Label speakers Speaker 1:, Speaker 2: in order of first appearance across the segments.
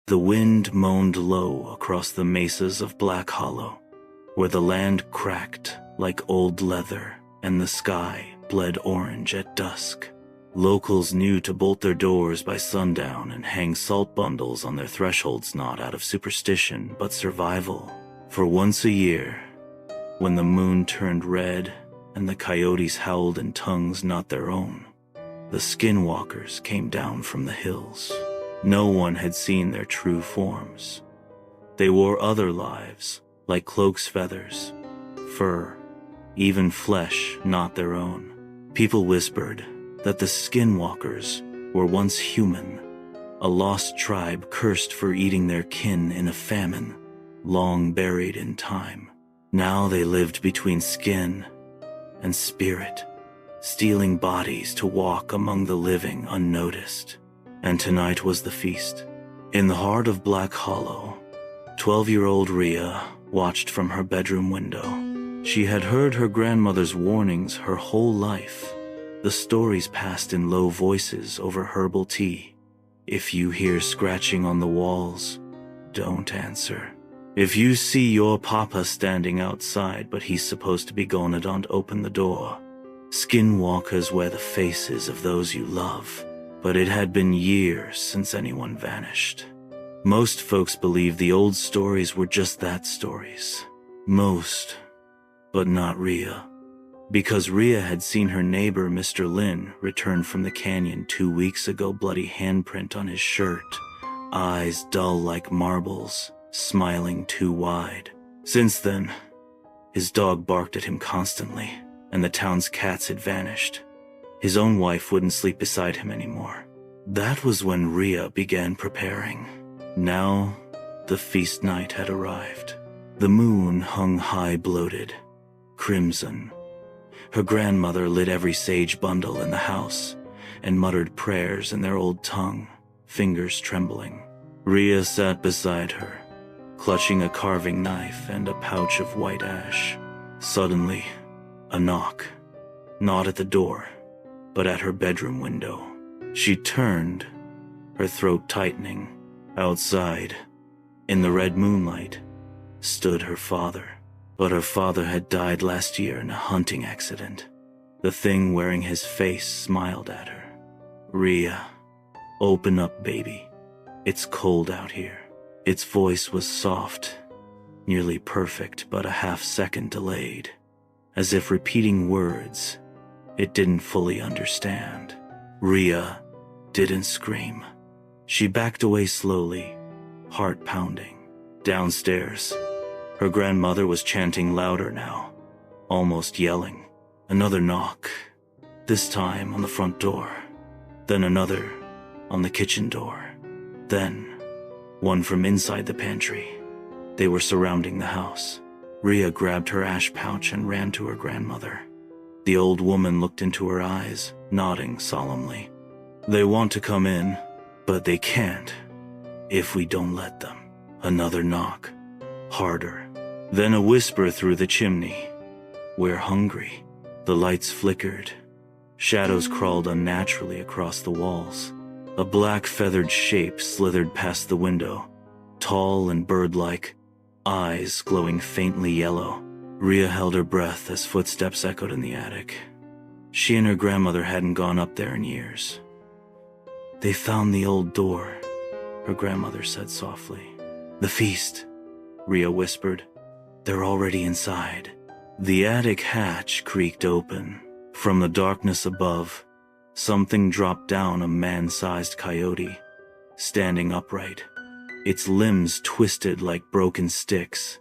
Speaker 1: The wind moaned low across the mesas of Black Hollow, where the land cracked like old leather and the sky bled orange at dusk. Locals knew to bolt their doors by sundown and hang salt bundles on their thresholds, not out of superstition but survival. For once a year, when the moon turned red and the coyotes howled in tongues not their own, the skinwalkers came down from the hills. No one had seen their true forms. They wore other lives, like cloaks' feathers, fur, even flesh not their own. People whispered that the skinwalkers were once human, a lost tribe cursed for eating their kin in a famine, long buried in time. Now they lived between skin and spirit, stealing bodies to walk among the living unnoticed. And tonight was the feast. In the heart of Black Hollow, 12-year-old Rhea watched from her bedroom window. She had heard her grandmother's warnings her whole life. The stories passed in low voices over herbal tea. If you hear scratching on the walls, don't answer. If you see your papa standing outside but he's supposed to be gone, don't open the door. Skinwalkers wear the faces of those you love, but it had been years since anyone vanished. Most folks believed the old stories were just that, stories. Most, but not Rhea. Because Rhea had seen her neighbor Mr. Lin return from the canyon 2 weeks ago, bloody handprint on his shirt, eyes dull like marbles, smiling too wide. Since then, his dog barked at him constantly, and the town's cats had vanished. His own wife wouldn't sleep beside him anymore. That was when Rhea began preparing. Now, the feast night had arrived. The moon hung high, bloated, crimson. Her grandmother lit every sage bundle in the house and muttered prayers in their old tongue, fingers trembling. Rhea sat beside her, clutching a carving knife and a pouch of white ash. Suddenly, a knock. Not at the door, but at her bedroom window. She turned, her throat tightening. Outside, in the red moonlight, stood her father. But her father had died last year in a hunting accident. The thing wearing his face smiled at her. Rhea, open up, baby. It's cold out here. Its voice was soft, nearly perfect, but a half-second delayed, as if repeating words it didn't fully understand. Rhea didn't scream. She backed away slowly, heart pounding. Downstairs, her grandmother was chanting louder now, almost yelling. Another knock, this time on the front door, then another on the kitchen door, then one from inside the pantry. They were surrounding the house. Rhea grabbed her ash pouch and ran to her grandmother. The old woman looked into her eyes, nodding solemnly. They want to come in, but they can't if we don't let them. Another knock, harder. Then a whisper through the chimney. We're hungry. The lights flickered. Shadows crawled unnaturally across the walls. A black feathered shape slithered past the window, tall and bird-like, eyes glowing faintly yellow. Rhea held her breath as footsteps echoed in the attic. She and her grandmother hadn't gone up there in years. They found the old door, her grandmother said softly. The feast, Rhea whispered. They're already inside. The attic hatch creaked open. From the darkness above, something dropped down, a man-sized coyote, standing upright. Its limbs twisted like broken sticks,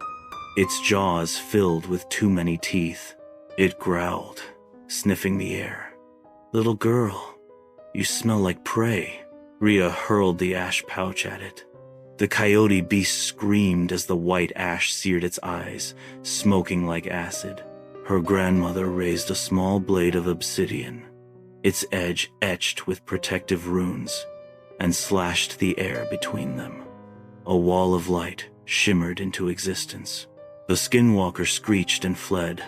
Speaker 1: its jaws filled with too many teeth. It growled, sniffing the air. Little girl, you smell like prey. Rhea hurled the ash pouch at it. The coyote beast screamed as the white ash seared its eyes, smoking like acid. Her grandmother raised a small blade of obsidian, its edge etched with protective runes, and slashed the air between them. A wall of light shimmered into existence. The skinwalker screeched and fled,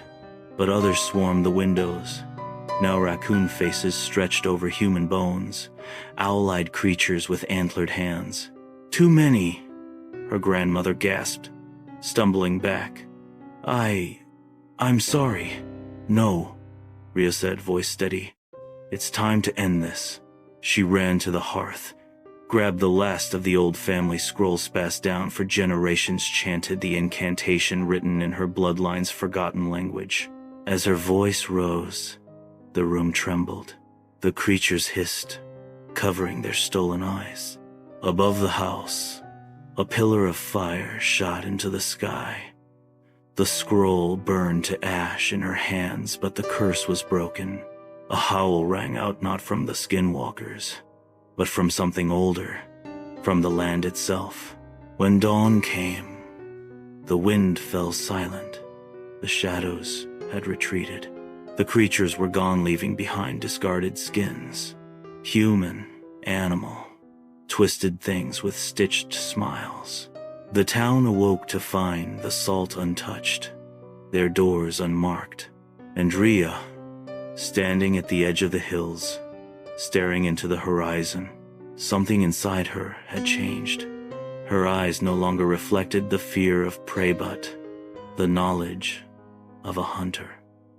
Speaker 1: but others swarmed the windows. Now raccoon faces stretched over human bones, owl-eyed creatures with antlered hands. Too many, her grandmother gasped, stumbling back. I'm sorry. No, Rhea said, voice steady. It's time to end this. She ran to the hearth, grabbed the last of the old family scrolls passed down for generations, chanted the incantation written in her bloodline's forgotten language. As her voice rose, the room trembled. The creatures hissed, covering their stolen eyes. Above the house, a pillar of fire shot into the sky. The scroll burned to ash in her hands, but the curse was broken. A howl rang out, not from the skinwalkers, but from something older, from the land itself. When dawn came, the wind fell silent. The shadows had retreated. The creatures were gone, leaving behind discarded skins. Human, animal, twisted things with stitched smiles. The town awoke to find the salt untouched, their doors unmarked, and Rhea, standing at the edge of the hills, staring into the horizon. Something inside her had changed. Her eyes no longer reflected the fear of prey, but the knowledge of a hunter.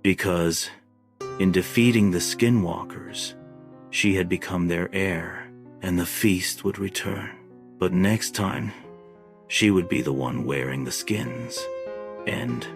Speaker 1: Because, in defeating the skinwalkers, she had become their heir, and the feast would return. But next time, she would be the one wearing the skins. End.